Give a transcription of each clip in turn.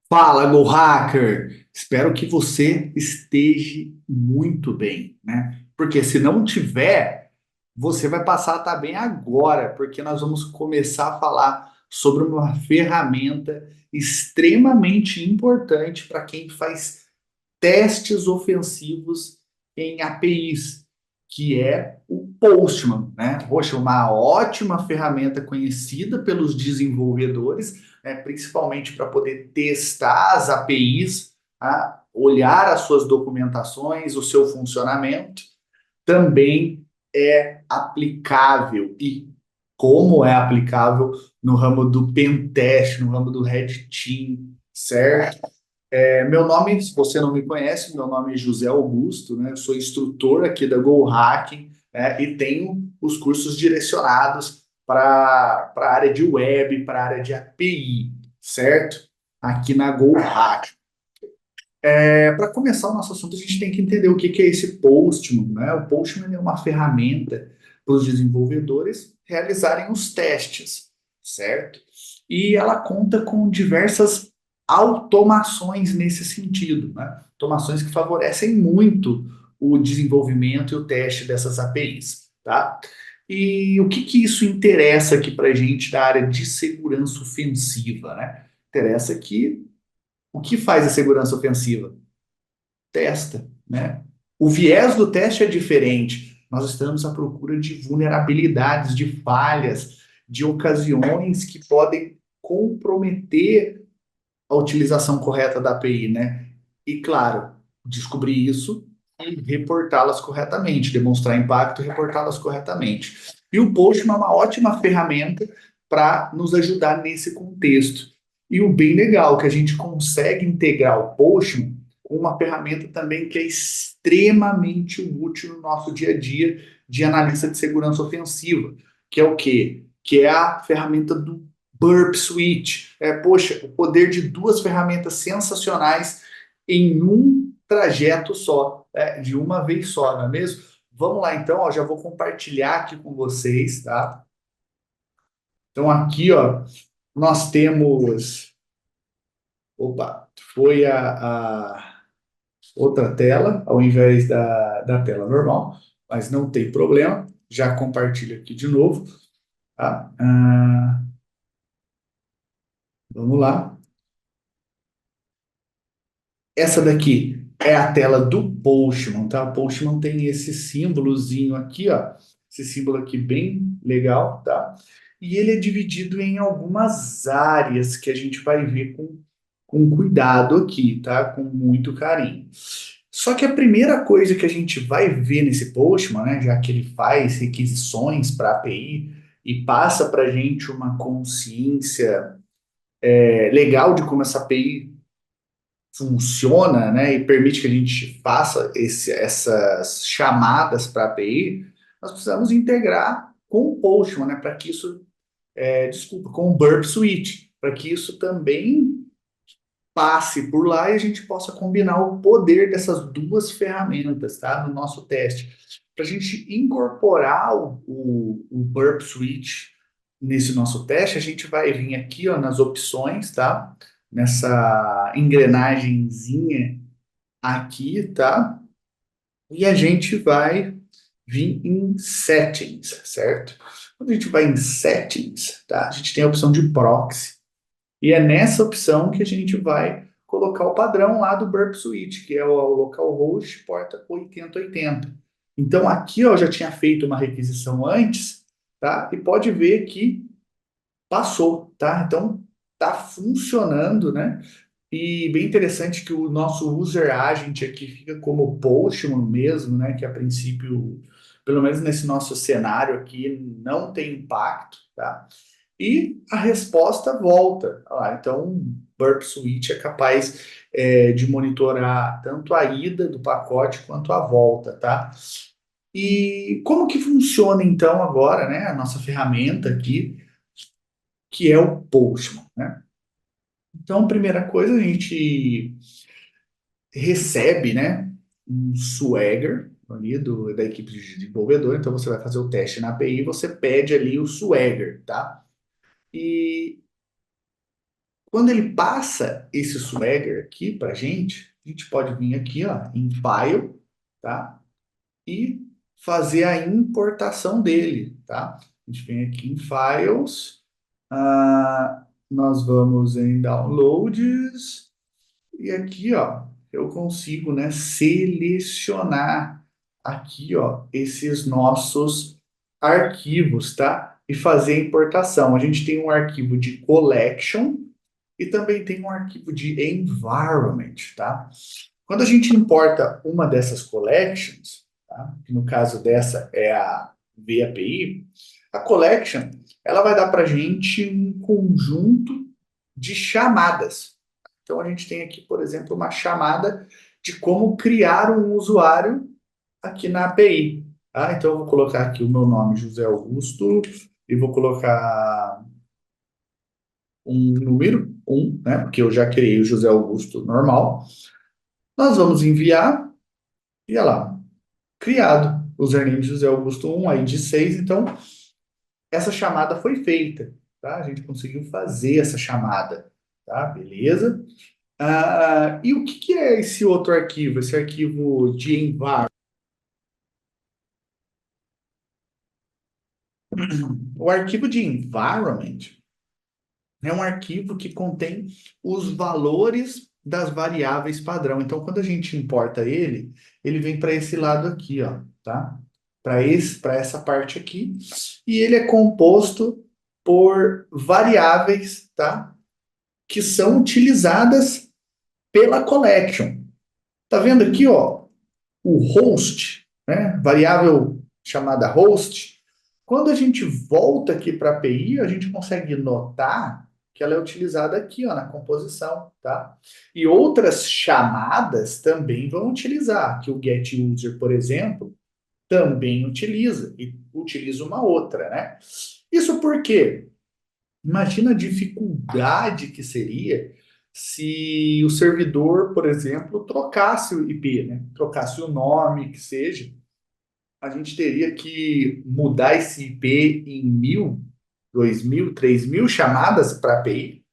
Fala, Go Hacker! Espero que você esteja muito bem, né? Porque se não tiver, você vai passar a estar bem agora, porque nós vamos começar a falar sobre uma ferramenta extremamente importante para quem faz testes ofensivos em APIs, que é o Postman, né? Poxa, uma ótima ferramenta conhecida pelos desenvolvedores, né? Principalmente para poder testar as APIs, tá? Olhar as suas documentações, o seu funcionamento, também é aplicável e como é aplicável no ramo do pentest, no ramo do Red Team, certo? Meu nome, se você não me conhece, meu nome é José Augusto, né? Eu sou instrutor aqui da Go Hacking, né? E tenho os cursos direcionados para a área de web, para a área de API, certo? Aqui na Go Hacking. Para começar o nosso assunto, a gente tem que entender o que que é esse Postman, né? O Postman é uma ferramenta para os desenvolvedores realizarem os testes, certo? E ela conta com diversas automações nesse sentido, né? Automações que favorecem muito o desenvolvimento e o teste dessas APIs, tá? E o que que isso interessa aqui para a gente da área de segurança ofensiva, né? Interessa que o que faz a segurança ofensiva? Testa, né? O viés do teste é diferente. Nós estamos à procura de vulnerabilidades, de falhas, de ocasiões que podem comprometer a utilização correta da API, né? E claro, descobrir isso e reportá-las corretamente, demonstrar impacto e reportá-las corretamente. E o Postman é uma ótima ferramenta para nos ajudar nesse contexto. E o bem legal é que a gente consegue integrar o Postman com uma ferramenta também que é extremamente útil no nosso dia a dia de analista de segurança ofensiva, que é o quê? Que é a ferramenta do Burp Suite. Poxa, o poder de duas ferramentas sensacionais em um trajeto só, de uma vez só, não é mesmo? Vamos lá então, ó, já vou compartilhar aqui com vocês, tá? Então aqui, ó, nós temos, opa, foi a outra tela ao invés da tela normal, mas não tem problema, já compartilho aqui de novo, tá? Vamos lá. Essa daqui é a tela do Postman, tá? O Postman tem esse símbolozinho aqui, ó. Esse símbolo aqui bem legal, tá? E ele é dividido em algumas áreas que a gente vai ver com cuidado aqui, tá? Com muito carinho. Só que a primeira coisa que a gente vai ver nesse Postman, né? Já que ele faz requisições para a API e passa para a gente uma consciência legal de como essa API funciona, né, e permite que a gente faça essas chamadas para a API, nós precisamos integrar com o Postman, né, para que isso, desculpa, com o Burp Suite, para que isso também passe por lá e a gente possa combinar o poder dessas duas ferramentas, tá, no nosso teste. Para a gente incorporar o Burp Suite nesse nosso teste, a gente vai vir aqui, ó, nas opções, tá? Nessa engrenagemzinha aqui, tá? E a gente vai vir em Settings, certo? Quando a gente vai em Settings, tá? A gente tem a opção de Proxy. E é nessa opção que a gente vai colocar o padrão lá do Burp Suite, que é o localhost porta 8080. Então aqui, ó, eu já tinha feito uma requisição antes, tá? E pode ver que passou, tá? Então tá funcionando, né? E bem interessante que o nosso user agent aqui fica como Postman mesmo, né? Que a princípio, pelo menos nesse nosso cenário aqui, não tem impacto, tá? E a resposta volta. Então, Burp Suite é capaz de monitorar tanto a ida do pacote quanto a volta, tá? E como que funciona então agora, né? A nossa ferramenta aqui, que é o Postman, né? Então, primeira coisa, a gente recebe, né, um Swagger ali da equipe de desenvolvedor. Então, você vai fazer o teste na API, você pede ali o Swagger, tá? E quando ele passa esse Swagger aqui para a gente pode vir aqui, ó, em File, tá? E fazer a importação dele, tá? A gente vem aqui em Files, nós vamos em Downloads, e aqui, ó, eu consigo, né, selecionar aqui, ó, esses nossos arquivos, tá? E fazer a importação. A gente tem um arquivo de collection e também tem um arquivo de environment, tá? Quando a gente importa uma dessas collections, tá? Que no caso dessa é a VAPI, a collection, ela vai dar para a gente um conjunto de chamadas. Então a gente tem aqui, por exemplo, uma chamada de como criar um usuário aqui na API. Tá? Então eu vou colocar aqui o meu nome, José Augusto, e vou colocar um número, né? Porque eu já criei o José Augusto normal. Nós vamos enviar, e olha lá, criado. Username José Augusto 1, ID 6. Então, essa chamada foi feita, tá? A gente conseguiu fazer essa chamada, tá? Beleza? E o que é esse outro arquivo? Esse arquivo de envar. O arquivo de environment é um arquivo que contém os valores das variáveis padrão. Então, quando a gente importa ele, ele vem para esse lado aqui, ó, tá? Para essa parte aqui. E ele é composto por variáveis, tá? Que são utilizadas pela collection. Tá vendo aqui, ó, o host, né? Variável chamada host. Quando a gente volta aqui para a API, a gente consegue notar que ela é utilizada aqui, ó, na composição, tá? E outras chamadas também vão utilizar, que o getUser, por exemplo, também utiliza, e utiliza uma outra, né? Isso porque, imagina a dificuldade que seria se o servidor, por exemplo, trocasse o IP, né? Trocasse o nome, que seja, a gente teria que mudar esse IP em 1.000, 2.000, 3.000 chamadas para a API?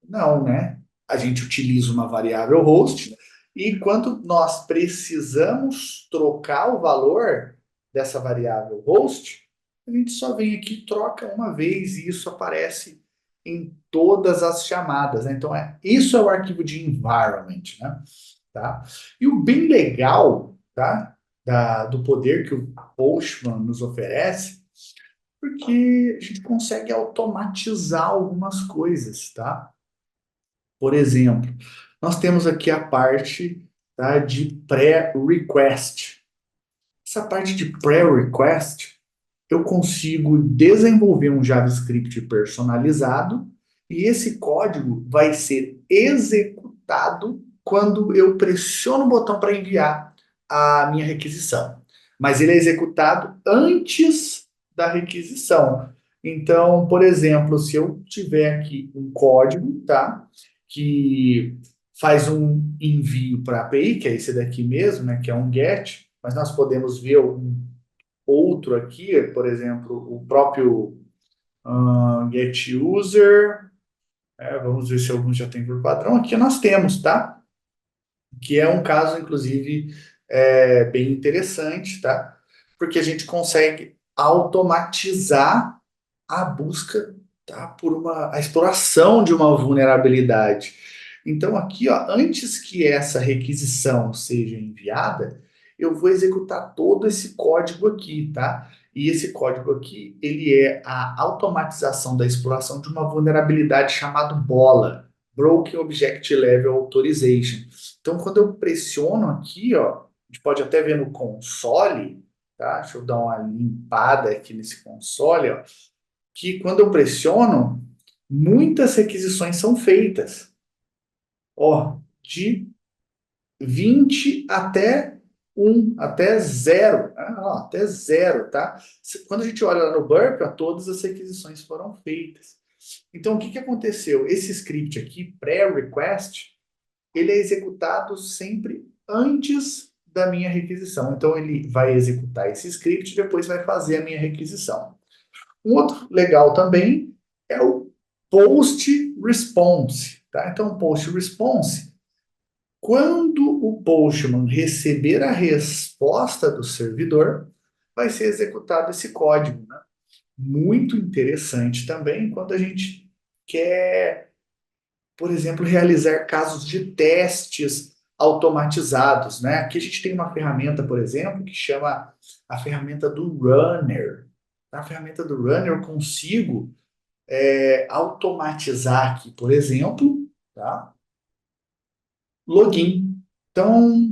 Não, né? A gente utiliza uma variável host e quando nós precisamos trocar o valor dessa variável host, a gente só vem aqui e troca uma vez e isso aparece em todas as chamadas, né? Então, isso é o arquivo de environment, né? Tá? E o bem legal, tá? Do poder que o Postman nos oferece, porque a gente consegue automatizar algumas coisas, tá? Por exemplo, nós temos aqui a parte, tá, de pré-request. Essa parte de pré-request, eu consigo desenvolver um JavaScript personalizado e esse código vai ser executado quando eu pressiono o botão para enviar a minha requisição. Mas ele é executado antes da requisição. Então, por exemplo, se eu tiver aqui um código, tá, que faz um envio para a API, que é esse daqui mesmo, né, que é um GET, mas nós podemos ver um outro aqui, por exemplo, o próprio getUser, vamos ver se alguns já tem por padrão. Aqui nós temos, tá? Que é um caso, inclusive, bem interessante, tá? Porque a gente consegue automatizar a busca, tá? A exploração de uma vulnerabilidade. Então, aqui, ó, antes que essa requisição seja enviada, eu vou executar todo esse código aqui, tá? E esse código aqui, ele é a automatização da exploração de uma vulnerabilidade chamada BOLA, Broken Object Level Authorization. Então, quando eu pressiono aqui, ó, a gente pode até ver no console, tá? Deixa eu dar uma limpada aqui nesse console, ó, que quando eu pressiono, muitas requisições são feitas. Ó, de 20 até 1, até 0. Até 0, tá? Quando a gente olha lá no burp, ó, todas as requisições foram feitas. Então, o que aconteceu? Esse script aqui, pré-request, ele é executado sempre antes da minha requisição. Então, ele vai executar esse script e depois vai fazer a minha requisição. Um outro legal também é o post response, tá? Então, post response, quando o postman receber a resposta do servidor, vai ser executado esse código, né? Muito interessante também quando a gente quer, por exemplo, realizar casos de testes automatizados, né? Aqui a gente tem uma ferramenta, por exemplo, que chama a ferramenta do Runner. Na ferramenta do Runner eu consigo automatizar aqui, por exemplo, tá? Login. Então,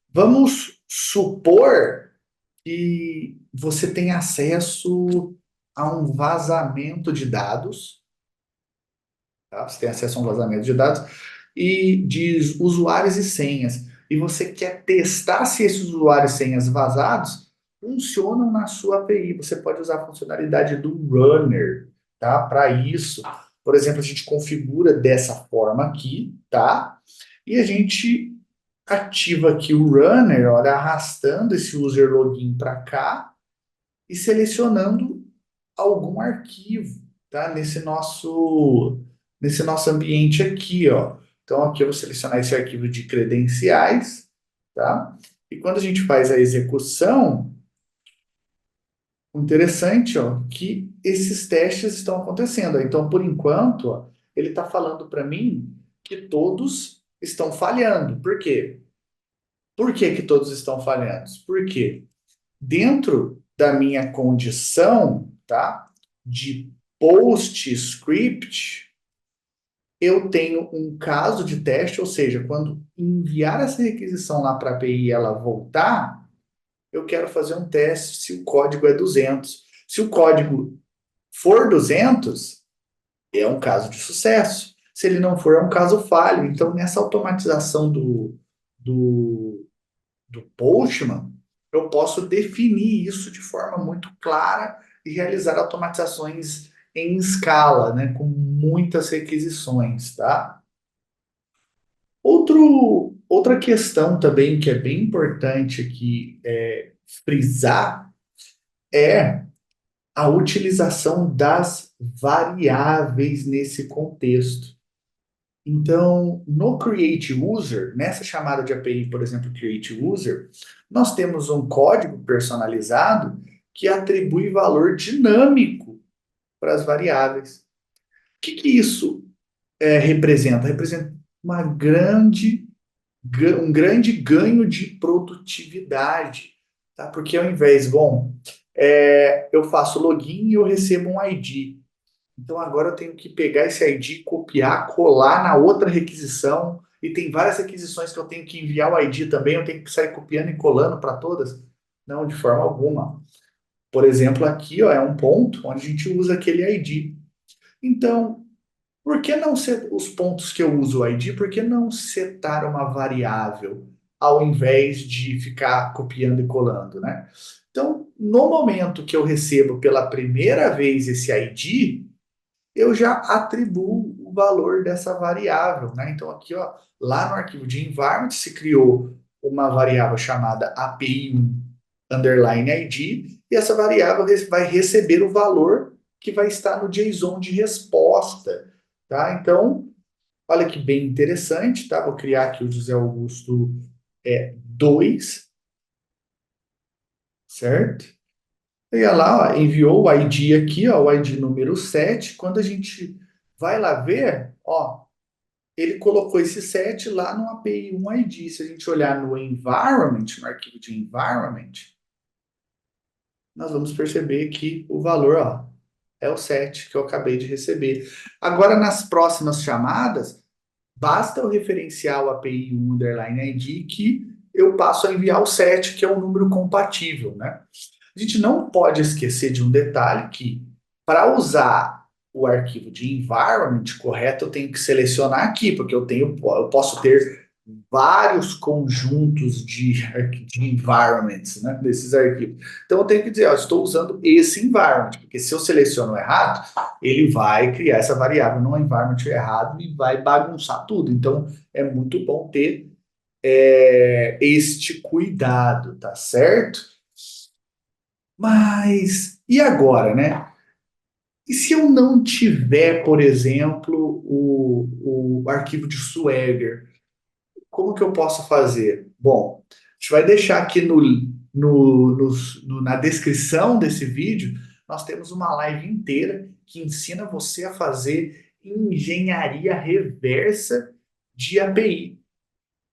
vamos supor que você tem acesso a um vazamento de dados, tá? Você tem acesso a um vazamento de dados e de usuários e senhas. E você quer testar se esses usuários e senhas vazados funcionam na sua API. Você pode usar a funcionalidade do runner, tá? Para isso, por exemplo, a gente configura dessa forma aqui, tá? E a gente ativa aqui o runner, olha, arrastando esse user login para cá e selecionando algum arquivo, tá? Nesse nosso ambiente aqui, ó. Então aqui eu vou selecionar esse arquivo de credenciais, tá? E quando a gente faz a execução, o interessante, ó, que esses testes estão acontecendo. Então, por enquanto, ó, ele está falando para mim que todos estão falhando. Por quê? Por que que todos estão falhando? Porque dentro da minha condição, tá, de PostScript, eu tenho um caso de teste, ou seja, quando enviar essa requisição lá para a API e ela voltar, eu quero fazer um teste se o código é 200. Se o código for 200, é um caso de sucesso. Se ele não for, é um caso falho. Então, nessa automatização do do Postman, eu posso definir isso de forma muito clara e realizar automatizações em escala, né, com muitas requisições, tá? Outra questão também que é bem importante aqui frisar é a utilização das variáveis nesse contexto. Então, no Create User, nessa chamada de API, por exemplo, Create User, nós temos um código personalizado que atribui valor dinâmico para as variáveis. O que isso representa? Representa um grande ganho de produtividade, tá? Porque ao invés, bom, eu faço login e eu recebo um ID. Então agora eu tenho que pegar esse ID, copiar, colar na outra requisição. E tem várias requisições que eu tenho que enviar o ID também, eu tenho que sair copiando e colando para todas? Não, de forma alguma. Por exemplo, aqui ó, é um ponto onde a gente usa aquele ID. Então, por que não ser os pontos que eu uso o ID? Por que não setar uma variável ao invés de ficar copiando e colando, né? Então, no momento que eu recebo pela primeira vez esse ID, eu já atribuo o valor dessa variável, né? Então aqui, ó, lá no arquivo de environment se criou uma variável chamada API1 underline ID e essa variável vai receber o valor que vai estar no JSON de resposta, tá? Então, olha que bem interessante, tá? Vou criar aqui o José Augusto 2, certo? E olha lá, ó, enviou o ID aqui, ó, o ID número 7. Quando a gente vai lá ver, ó, ele colocou esse set lá no API 1 ID. Se a gente olhar no environment, no arquivo de environment, nós vamos perceber que o valor, ó, é o set que eu acabei de receber. Agora, nas próximas chamadas, basta eu referenciar o API 1 underline ID que eu passo a enviar o set, que é um número compatível, né? A gente não pode esquecer de um detalhe que, para usar o arquivo de environment correto, eu tenho que selecionar aqui, porque eu posso ter vários conjuntos de environments, né, desses arquivos. Então eu tenho que dizer, ó, estou usando esse environment, porque se eu seleciono errado, ele vai criar essa variável no environment errado e vai bagunçar tudo. Então é muito bom ter este cuidado, tá certo? Mas e agora, né? E se eu não tiver, por exemplo, o arquivo de Swagger, como que eu posso fazer? Bom, a gente vai deixar aqui na descrição desse vídeo, nós temos uma live inteira que ensina você a fazer engenharia reversa de API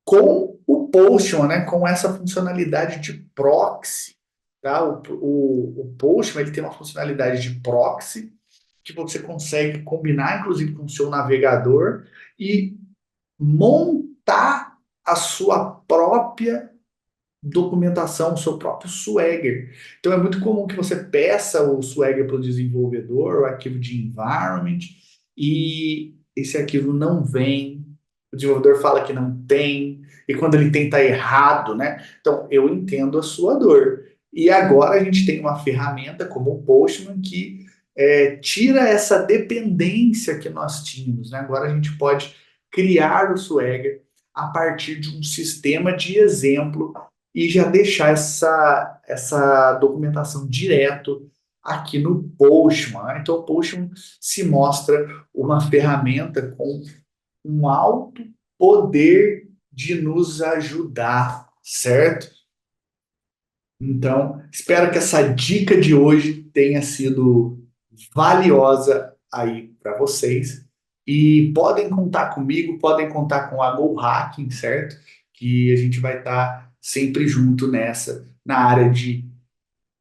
com o Postman, né? Com essa funcionalidade de proxy, tá? O Postman ele tem uma funcionalidade de proxy que você consegue combinar, inclusive, com o seu navegador e montar a sua própria documentação, o seu próprio Swagger. Então é muito comum que você peça o Swagger para o desenvolvedor, o arquivo de environment, e esse arquivo não vem, o desenvolvedor fala que não tem, e quando ele tem, tá errado, né? Então eu entendo a sua dor. E agora a gente tem uma ferramenta como o Postman que tira essa dependência que nós tínhamos, né? Agora a gente pode criar o Swagger a partir de um sistema de exemplo e já deixar essa documentação direto aqui no Postman, né? Então, o Postman se mostra uma ferramenta com um alto poder de nos ajudar, certo? Então, espero que essa dica de hoje tenha sido valiosa aí para vocês. E podem contar comigo, podem contar com a Go Hacking, certo? Que a gente vai estar sempre junto nessa, na área de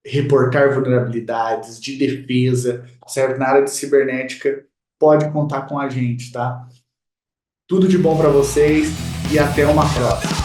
reportar vulnerabilidades, de defesa, certo? Na área de cibernética, pode contar com a gente, tá? Tudo de bom para vocês e até uma próxima.